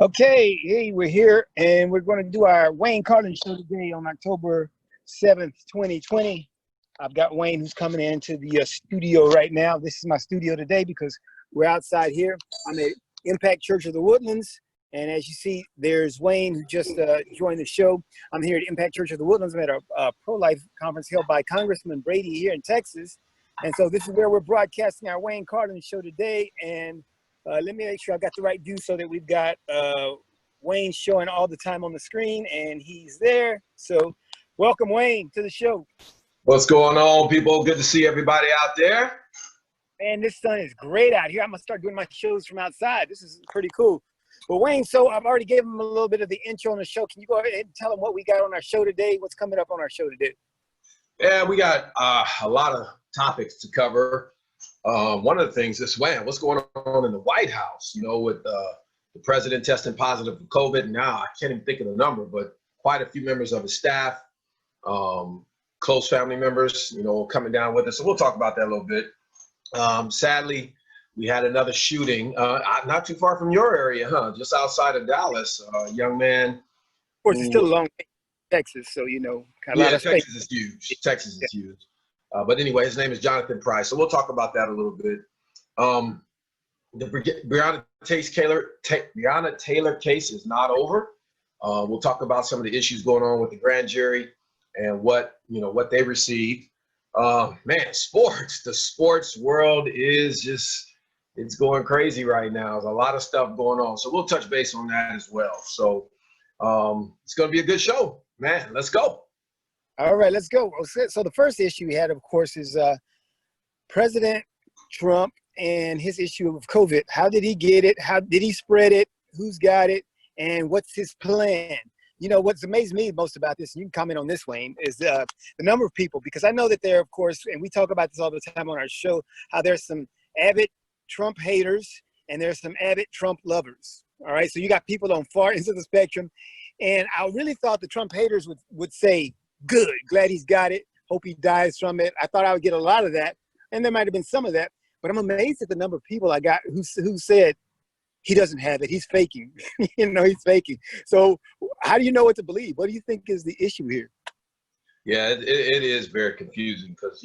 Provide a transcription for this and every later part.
Okay, hey, we're here and we're going to do our Wayne Carlen show today on October 7th, 2020. I've got Wayne who's coming into the studio right now. This is my studio today because we're outside here. I'm at Impact Church of the Woodlands. And as you see, there's Wayne who just joined the show. I'm here at Impact Church of the Woodlands. I'm at a pro-life conference held by Congressman Brady here in Texas. And so this is where we're broadcasting our Wayne Carlen show today. And let me make sure I got the right view so that we've got Wayne showing all the time on the screen, and he's there. So welcome, Wayne, to the show. What's going on, people? Good to see everybody out there. Man, this sun is great out here. I'm going to start doing my shows from outside. This is pretty cool. But Wayne, so I've already gave him a little bit of the intro on the show. Can you go ahead and tell him what we got on our show today? What's coming up on our show today? Yeah, we got a lot of topics to cover. One of the things is, what's going on in the White House, with the president testing positive for COVID. Now, I can't even think of the number, but quite a few members of his staff, close family members, coming down with us. So we'll talk about that a little bit. Sadly, we had another shooting, not too far from your area, just outside of Dallas. A young man. Of course, it's still a long way to Texas, so, a lot of Texas is huge. Texas is huge. But anyway, his name is Jonathan Price. So we'll talk about that a little bit. The Breonna Taylor case is not over. We'll talk about some of the issues going on with the grand jury and what they received. Sports. The sports world is it's going crazy right now. There's a lot of stuff going on. So we'll touch base on that as well. So it's going to be a good show, man. Let's go. All right, let's go. So the first issue we had, of course, is President Trump and his issue of COVID. How did he get it? How did he spread it? Who's got it? And what's his plan? What's amazed me most about this, and you can comment on this, Wayne, is the number of people. Because I know that there, of course, and we talk about this all the time on our show, how there's some avid Trump haters and there's some avid Trump lovers. All right, so you got people on far ends of the spectrum. And I really thought the Trump haters would say, good, glad he's got it, hope he dies from it. I thought I would get a lot of that, and there might have been some of that, but I'm amazed at the number of people I got who said he doesn't have it, he's faking. He's faking. So how do you know what to believe? What do you think is the issue here? Yeah, it is very confusing because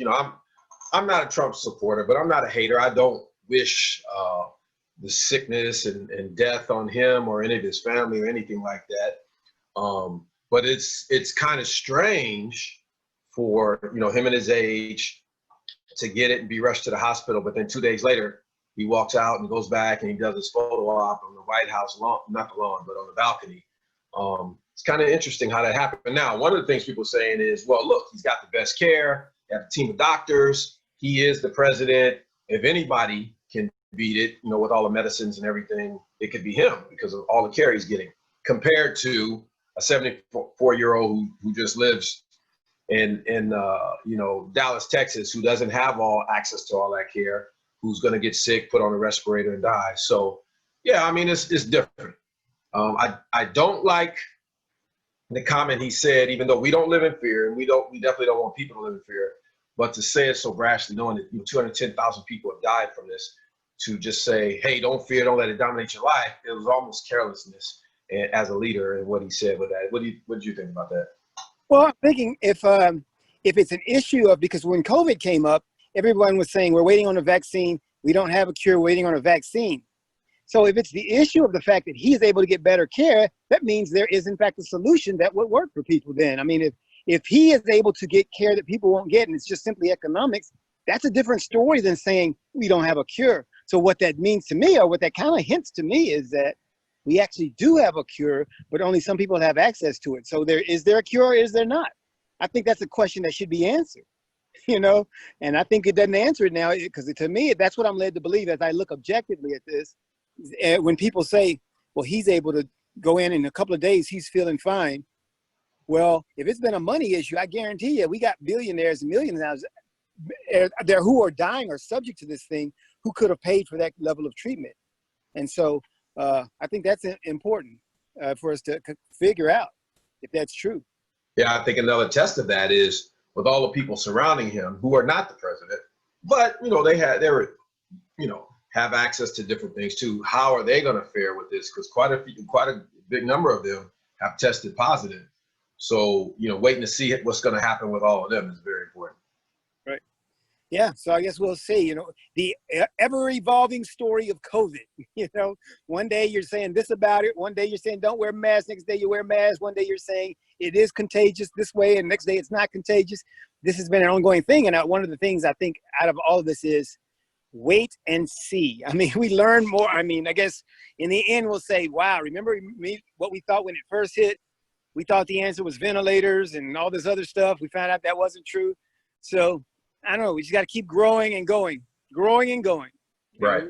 I'm not a Trump supporter, but I'm not a hater. I don't wish the sickness and death on him or any of his family or anything like that. But it's kind of strange for him and his age to get it and be rushed to the hospital, but then 2 days later he walks out and goes back and he does his photo op on the White House lawn, not the lawn, but on the balcony. It's kind of interesting how that happened. Now, one of the things people are saying is, well, look, he's got the best care. He has a team of doctors. He is the president. If anybody can beat it, with all the medicines and everything, it could be him because of all the care he's getting, compared to a 74-year-old who just lives in Dallas, Texas, who doesn't have all access to all that care, who's going to get sick, put on a respirator, and die. So, yeah, it's different. I don't like the comment he said, even though we don't live in fear, and we definitely don't want people to live in fear, but to say it so brashly, knowing that 210,000 people have died from this, to just say, hey, don't fear, don't let it dominate your life, it was almost carelessness as a leader and what he said with that. What did you think about that? Well, I'm thinking if it's an issue of, because when COVID came up, everyone was saying we're waiting on a vaccine. We don't have a cure, waiting on a vaccine. So if it's the issue of the fact that he's able to get better care, that means there is in fact a solution that would work for people then. If he is able to get care that people won't get and it's just simply economics, that's a different story than saying we don't have a cure. So what that means to me, or what that kind of hints to me, is that we actually do have a cure, but only some people have access to it. So is there a cure or is there not? I think that's a question that should be answered, and I think it doesn't answer it now, because to me, that's what I'm led to believe as I look objectively at this. When people say, well, he's able to go in a couple of days, he's feeling fine. Well, if it's been a money issue, I guarantee you, we got billionaires and millionaires there who are dying or subject to this thing who could have paid for that level of treatment. And so I think that's important for us to figure out if that's true. Yeah, I think another test of that is with all the people surrounding him who are not the president, but they were have access to different things too. How are they going to fare with this? Because quite a big number of them have tested positive. So, you know, waiting to see what's going to happen with all of them is very important. Right. Yeah. So I guess we'll see, you know, the ever evolving story of COVID. You know, one day you're saying this about it. One day you're saying don't wear masks. Next day you wear masks. One day you're saying it is contagious this way. And next day it's not contagious. This has been an ongoing thing. And one of the things I think out of all of this is wait and see. I mean, we learn more. I mean, I guess in the end we'll say, wow, remember what we thought when it first hit? We thought the answer was ventilators and all this other stuff. We found out that wasn't true. So I don't know. We just got to keep growing and going, growing and going. Right.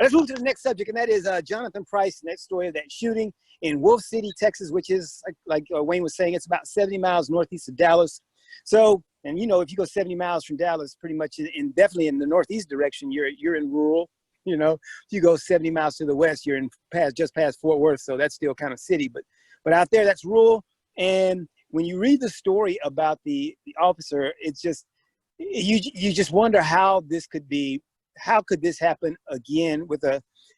Let's move to the next subject, and that is Jonathan Price, next story of that shooting in Wolf City, Texas, which is, like Wayne was saying, it's about 70 miles northeast of Dallas. So, and you know, if you go 70 miles from Dallas, pretty much definitely in the northeast direction, you're in rural. You know, if you go 70 miles to the west, you're in just past Fort Worth. So that's still kind of city, but out there, that's rural. And when you read the story about the officer, it's just, you just wonder how this could be. How could this happen again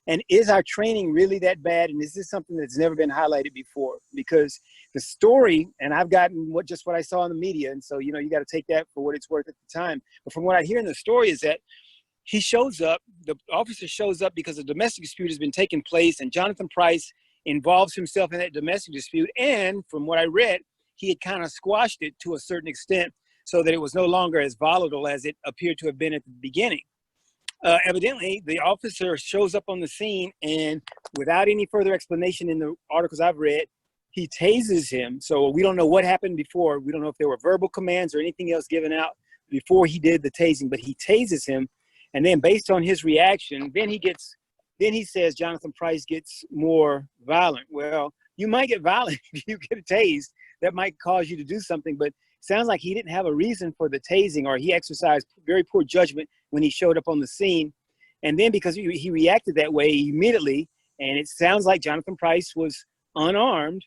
and is our training really that bad? And is this something that's never been highlighted before? Because the story, and I've gotten what I saw in the media. And so, you know, you got to take that for what it's worth at the time. But from what I hear in the story is that he shows up, the officer shows up because a domestic dispute has been taking place, and Jonathan Price involves himself in that domestic dispute. And from what I read, he had kind of squashed it to a certain extent so that it was no longer as volatile as it appeared to have been at the beginning. Evidently, the officer shows up on the scene, and without any further explanation in the articles I've read, he tases him. So we don't know what happened before. We don't know if there were verbal commands or anything else given out before he did the tasing, but he tases him. And then based on his reaction, then he says Jonathan Price gets more violent. Well, you might get violent if you get a tased. That might cause you to do something, but sounds like he didn't have a reason for the tasing, or he exercised very poor judgment when he showed up on the scene. And then because he reacted that way immediately, and it sounds like Jonathan Price was unarmed,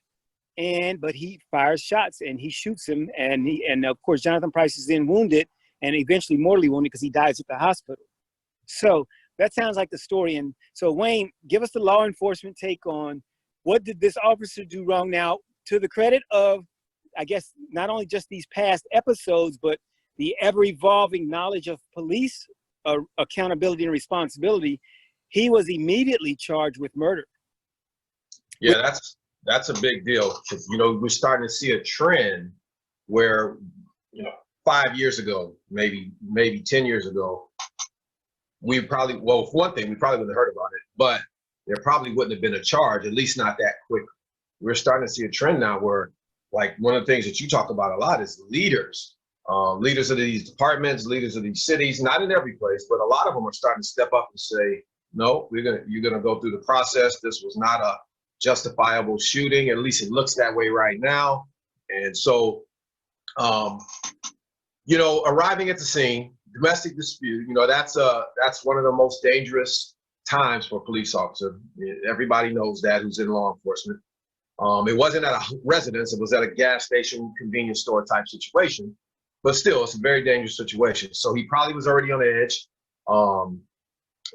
but he fires shots and he shoots him. And of course, Jonathan Price is then wounded and eventually mortally wounded because he dies at the hospital. So that sounds like the story. And so Wayne, give us the law enforcement take on what did this officer do wrong? Now, to the credit of, I guess, not only just these past episodes, but the ever-evolving knowledge of police accountability and responsibility, he was immediately charged with murder. Yeah, that's a big deal. You know, we're starting to see a trend where, you know, 5 years ago, maybe 10 years ago, for one thing, we probably wouldn't have heard about it, but there probably wouldn't have been a charge, at least not that quick. We're starting to see a trend now where, like, one of the things that you talk about a lot is leaders of these departments, leaders of these cities, not in every place, but a lot of them are starting to step up and say, no, you're gonna go through the process. This was not a justifiable shooting. At least it looks that way right now. And so, you know, arriving at the scene, domestic dispute, you know, that's one of the most dangerous times for a police officer. Everybody knows that who's in law enforcement. It wasn't at a residence, it was at a gas station, convenience store type situation, but still, it's a very dangerous situation. So he probably was already on edge,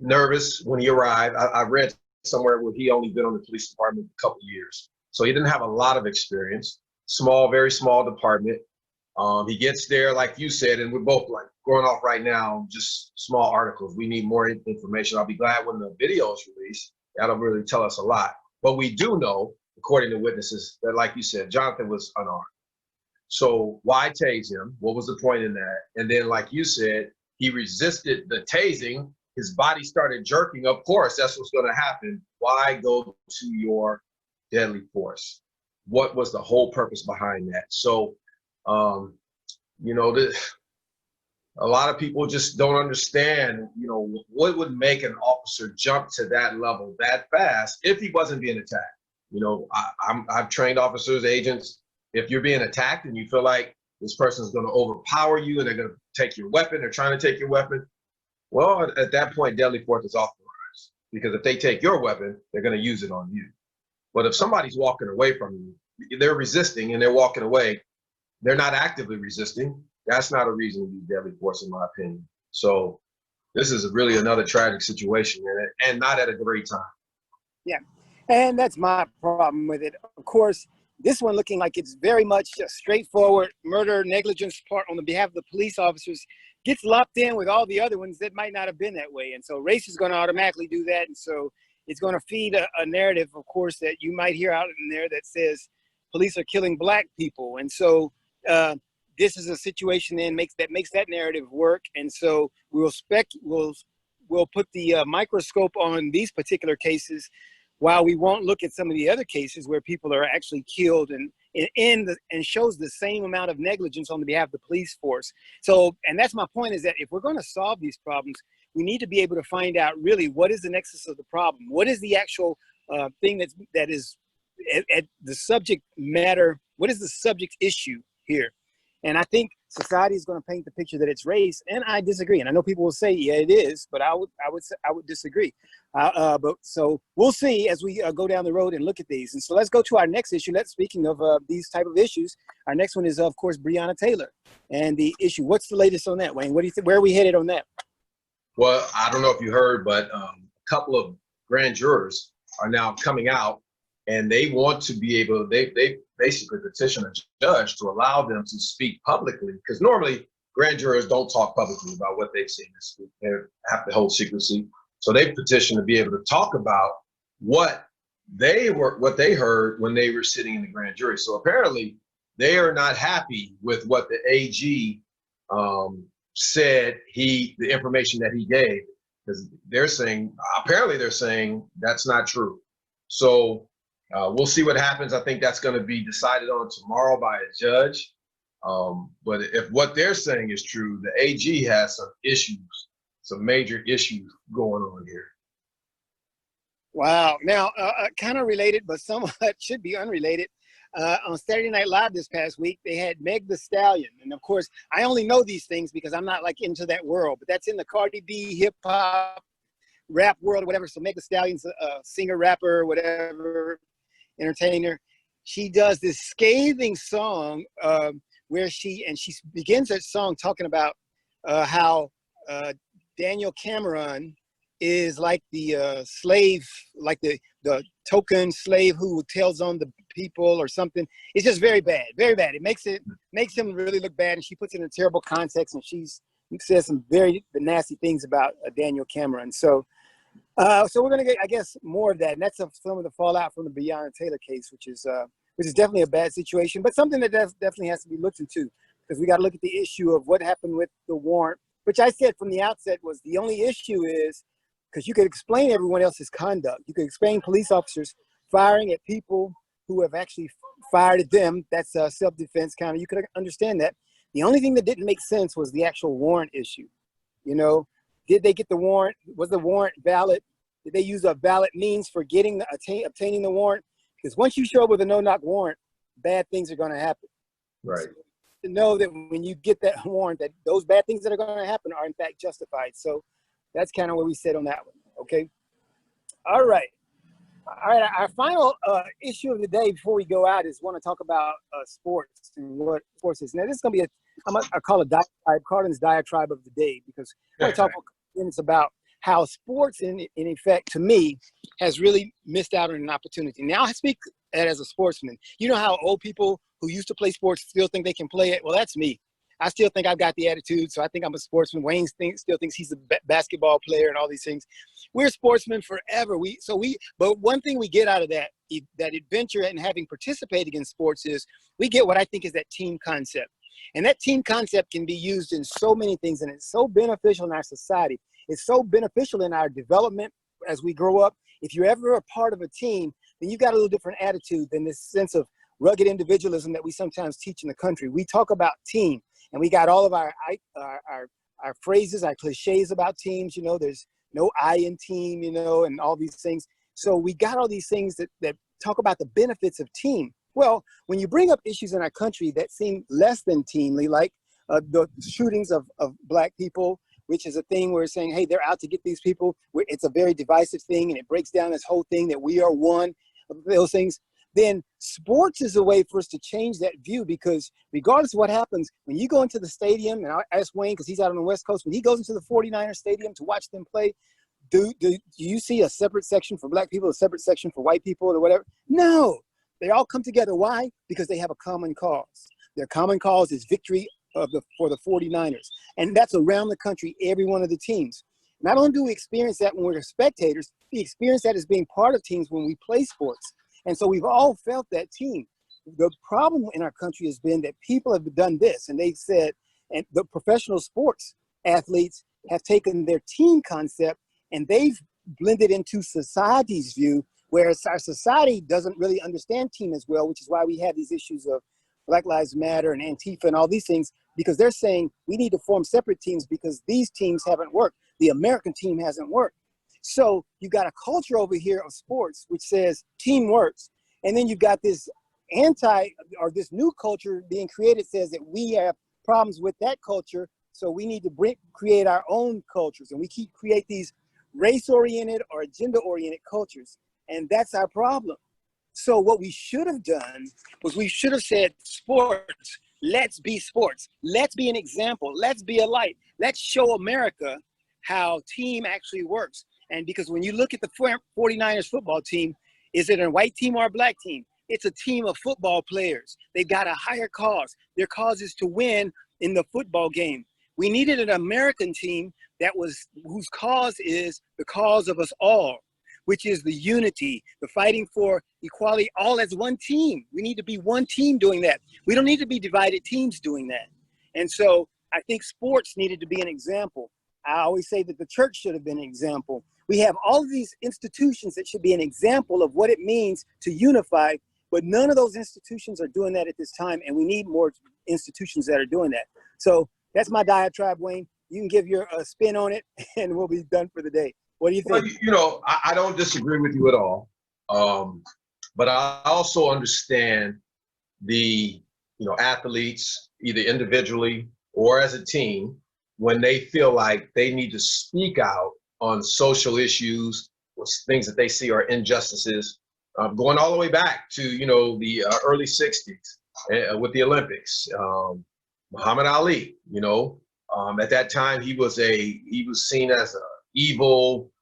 nervous when he arrived. I read somewhere where he only been on the police department a couple of years. So he didn't have a lot of experience, very small department. He gets there, like you said, and we're both like going off right now, just small articles. We need more information. I'll be glad when the video is released. That'll really tell us a lot. But we do know, according to witnesses, that, like you said, Jonathan was unarmed. So why tase him? What was the point in that? And then, like you said, he resisted the tasing. His body started jerking. Of course, that's what's going to happen. Why go to your deadly force? What was the whole purpose behind that? So, you know, a lot of people just don't understand, you know, what would make an officer jump to that level that fast if he wasn't being attacked. You know, I've trained officers, agents. If you're being attacked and you feel like this person is going to overpower you and they're going to take your weapon, they're trying to take your weapon, well, at that point, deadly force is authorized. Because if they take your weapon, they're going to use it on you. But if somebody's walking away from you, they're resisting and they're walking away, they're not actively resisting, that's not a reason to use deadly force, in my opinion. So this is really another tragic situation, and not at a great time. Yeah, and that's my problem with it. Of course, this one looking like it's very much a straightforward murder, negligence part on the behalf of the police officers gets locked in with all the other ones that might not have been that way. And so race is going to automatically do that. And so it's going to feed a narrative, of course, that you might hear out in there that says police are killing black people. And so this is a situation then makes that narrative work. And so we'll put the microscope on these particular cases, while we won't look at some of the other cases where people are actually killed and shows the same amount of negligence on the behalf of the police force. So, and that's my point, is that if we're going to solve these problems, we need to be able to find out really what is the nexus of the problem. What is the actual thing that is at the subject matter? What is the subject issue here? And I think society is going to paint the picture that it's race, and I disagree. And I know people will say, yeah, it is, but I would disagree. But so we'll see as we go down the road and look at these. And so let's go to our next issue. Speaking of these type of issues, our next one is, of course, Breonna Taylor and the issue. What's the latest on that, Wayne? What do you think? Where are we headed on that? Well, I don't know if you heard, but a couple of grand jurors are now coming out, and they want to be able, they basically petition a judge to allow them to speak publicly, because normally grand jurors don't talk publicly about what they've seen this week. They have to hold secrecy. So they petitioned to be able to talk about what they heard when they were sitting in the grand jury. So apparently they are not happy with what the AG said, the information that he gave, because they're saying that's not true. So we'll see what happens. I think that's going to be decided on tomorrow by a judge. But if what they're saying is true, the AG has some major issues going on here. Wow. Now, kind of related, but somewhat should be unrelated. On Saturday Night Live this past week, they had Meg Thee Stallion. And of course, I only know these things because I'm not like into that world, but that's in the Cardi B hip hop rap world or whatever. So Meg Thee Stallion's a singer, rapper, whatever, entertainer. She does this scathing song where she begins that song talking about how Daniel Cameron is like the slave, like the token slave who tells on the people or something. It's just very bad, very bad. It makes him really look bad, and she puts it in a terrible context, and she says some very nasty things about Daniel Cameron. So we're gonna get, I guess, more of that, and that's some of the fallout from the Breonna Taylor case, which is definitely a bad situation, but something that definitely has to be looked into, because we got to look at the issue of what happened with the warrant, which I said from the outset was the only issue is because you could explain everyone else's conduct. You could explain police officers firing at people who have actually fired at them. That's self-defense kind of. You could understand that. The only thing that didn't make sense was the actual warrant issue. You know, did they get the warrant? Was the warrant valid? Did they use a valid means for obtaining the warrant? Because once you show up with a no-knock warrant, bad things are going to happen. Right. So to know that when you get that warrant, that those bad things that are going to happen are in fact justified. So that's kind of what we said on that one. Okay. All right. Our final issue of the day before we go out is want to talk about sports and what sports is. Now this is going to be I call it diatribe, Carlen's diatribe of the day, because I want to talk minutes about how sports, in effect, to me, has really missed out on an opportunity. Now I speak as a sportsman. You know how old people who used to play sports still think they can play it? Well, that's me. I still think I've got the attitude, so I think I'm a sportsman. Wayne still thinks he's a basketball player and all these things. We're sportsmen forever. But one thing we get out of that adventure and having participated in sports is we get what I think is that team concept. And that team concept can be used in so many things, and it's so beneficial in our society. It's so beneficial in our development as we grow up. If you're ever a part of a team, then you've got a little different attitude than this sense of rugged individualism that we sometimes teach in the country. We talk about team, and we got all of our phrases, our cliches about teams. You know, there's no I in team, you know, and all these things. So we got all these things that talk about the benefits of team. Well, when you bring up issues in our country that seem less than teamly, like the shootings of Black people, which is a thing where it's saying, hey, they're out to get these people. It's a very divisive thing, and it breaks down this whole thing that we are one of those things. then sports is a way for us to change that view, because regardless of what happens, when you go into the stadium, and I ask Wayne because he's out on the West Coast, when he goes into the 49ers stadium to watch them play, do you see a separate section for black people, a separate section for white people or whatever? No, they all come together. Why? Because they have a common cause. Their common cause is victory for the 49ers. And that's around the country, every one of the teams. Not only do we experience that when we're spectators, we experience that as being part of teams when we play sports. And so we've all felt that team. The problem in our country has been that people have done this, and they've said, and the professional sports athletes have taken their team concept and they've blended into society's view, whereas our society doesn't really understand team as well, which is why we have these issues of Black Lives Matter and Antifa and all these things, because they're saying we need to form separate teams because these teams haven't worked. The American team hasn't worked. So you got a culture over here of sports which says team works. And then you've got this this new culture being created, says that we have problems with that culture. So we need to create our own cultures. And we create these race-oriented or agenda-oriented cultures. And that's our problem. So what we should have done was we should have said, sports, let's be sports. Let's be an example. Let's be a light. Let's show America how team actually works. And because when you look at the 49ers football team, is it a white team or a black team? It's a team of football players. They've got a higher cause. Their cause is to win in the football game. We needed an American team whose cause is the cause of us all, which is the unity, the fighting for equality, all as one team. We need to be one team doing that. We don't need to be divided teams doing that. And so I think sports needed to be an example. I always say that the church should have been an example. We have all of these institutions that should be an example of what it means to unify, but none of those institutions are doing that at this time, and we need more institutions that are doing that. So that's my diatribe, Wayne. You can give your spin on it, and we'll be done for the day. What do you think? Well, I don't disagree with you at all. But I also understand the, athletes, either individually or as a team, when they feel like they need to speak out on social issues, things that they see are injustices, going all the way back to, the early 60s with the Olympics. Muhammad Ali, at that time, he was seen as a evil,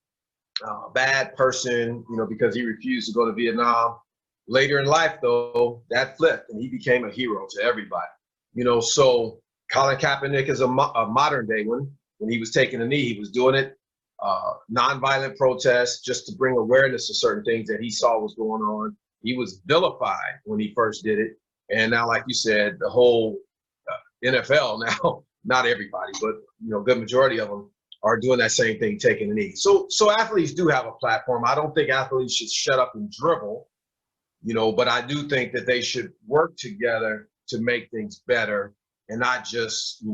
bad person, because he refused to go to Vietnam. Later in life, though, that flipped and he became a hero to everybody. So Colin Kaepernick is a modern day one. When he was taking a knee, he was doing it, nonviolent protests, just to bring awareness to certain things that he saw was going on. He was vilified when he first did it. And now, like you said, the whole NFL now, not everybody, but, good majority of them are doing that same thing, taking a knee. So athletes do have a platform. I don't think athletes should shut up and dribble, but I do think that they should work together to make things better and not just,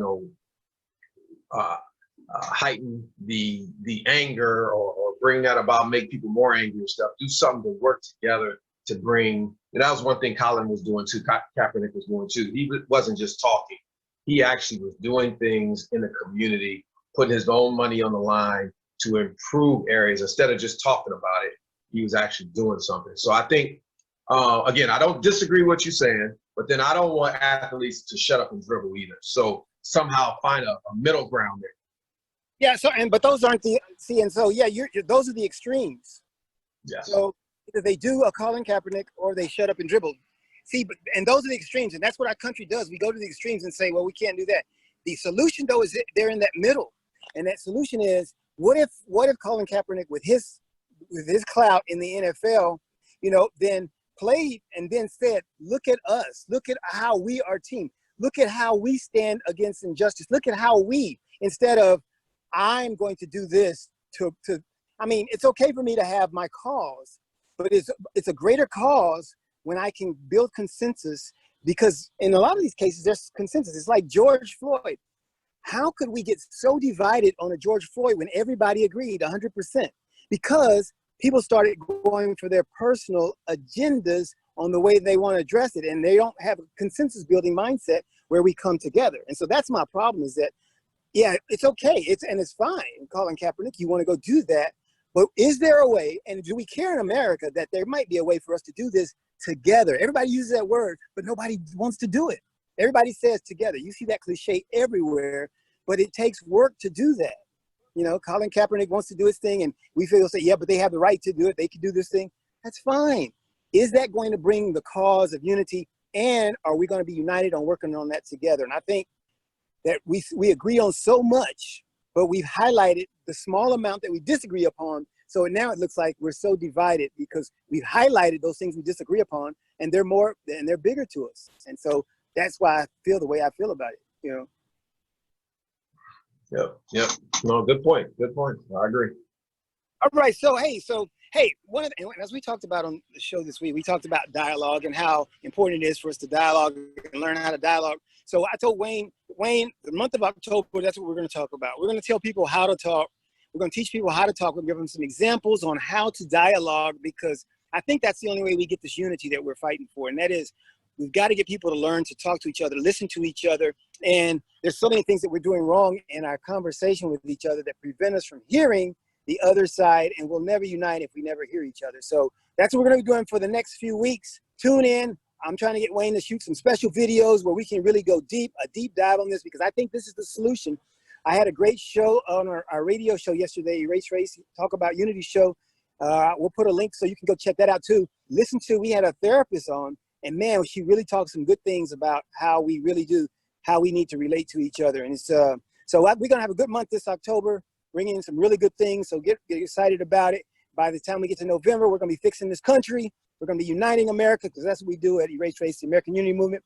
heighten the anger or bring that about, make people more angry and stuff. Do something to work together to bring, and that was one thing Carlen was doing too, Kaepernick was doing too. He wasn't just talking. He actually was doing things in the community, putting his own money on the line to improve areas. Instead of just talking about it, he was actually doing something. So I think, again, I don't disagree with what you're saying, but then I don't want athletes to shut up and dribble either. So somehow find a middle ground there. Yeah. But those aren't those are the extremes. Yeah. So either they do a Colin Kaepernick or they shut up and dribble. And those are the extremes, and that's what our country does. We go to the extremes and say, well, we can't do that. The solution, though, is they're in that middle, and that solution is, what if Colin Kaepernick, with his clout in the NFL, then played and then said, look at us, look at how we are team, look at how we stand against injustice, look at how we, instead of I'm going to do this it's okay for me to have my cause, but it's a greater cause when I can build consensus, because in a lot of these cases, there's consensus. It's like George Floyd. How could we get so divided on a George Floyd when everybody agreed 100%? Because people started going for their personal agendas on the way they want to address it, and they don't have a consensus building mindset where we come together. And so that's my problem, is that, yeah, it's okay. It's fine. Colin Kaepernick, you want to go do that, But is there a way, and do we care in America that there might be a way for us to do this together? Everybody uses that word, but nobody wants to do it. Everybody says together. You see that cliche everywhere, but it takes work to do that. You know, Colin Kaepernick wants to do his thing, and we feel say, yeah, but they have the right to do it. They can do this thing. That's fine. Is that going to bring the cause of unity? And are we going to be united on working on that together? And I think that we agree on so much, but we've highlighted the small amount that we disagree upon. So now it looks like we're so divided because we've highlighted those things we disagree upon, and they're more and they're bigger to us. And so that's why I feel the way I feel about it, you know. Yep. No, good point. Good point. I agree. All right. So hey, as we talked about on the show this week, we talked about dialogue and how important it is for us to dialogue and learn how to dialogue. So I told Wayne, the month of October, that's what we're going to talk about. We're going to tell people how to talk. We're going to teach people how to talk. We'll give them some examples on how to dialogue, because I think that's the only way we get this unity that we're fighting for. And that is, we've got to get people to learn to talk to each other, listen to each other. And there's so many things that we're doing wrong in our conversation with each other that prevent us from hearing the other side, and we'll never unite if we never hear each other. So that's what we're going to be doing for the next few weeks. Tune in. I'm trying to get Wayne to shoot some special videos where we can really go deep, a deep dive on this, because I think this is the solution. I had a great show on our radio show yesterday, Erase Race, Talk About Unity show. We'll put a link so you can go check that out too. We had a therapist on, and man, she really talked some good things about how we really how we need to relate to each other. And it's so we're going to have a good month this October, bringing in some really good things. So get excited about it. By the time we get to November, we're going to be fixing this country. We're going to be uniting America, because that's what we do at Erase Race, the American Unity Movement.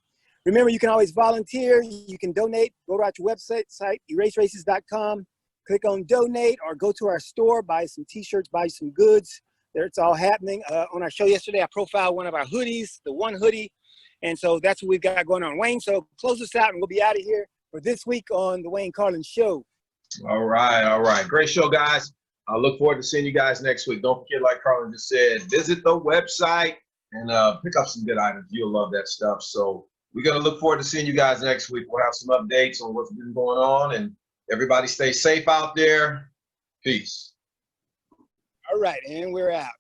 Remember, you can always volunteer. You can donate. Go to our website, eraseraces.com. Click on donate, or go to our store, buy some T-shirts, buy some goods. There, it's all happening. On our show yesterday, I profiled one of our hoodies, the one hoodie. And so that's what we've got going on. Wayne, so close us out, and we'll be out of here for this week on The Wayne Carlen Show. All right. Great show, guys. I look forward to seeing you guys next week. Don't forget, like Carlen just said, visit the website and pick up some good items. You'll love that stuff. So we're going to look forward to seeing you guys next week. We'll have some updates on what's been going on, and everybody stay safe out there. Peace. All right, and we're out.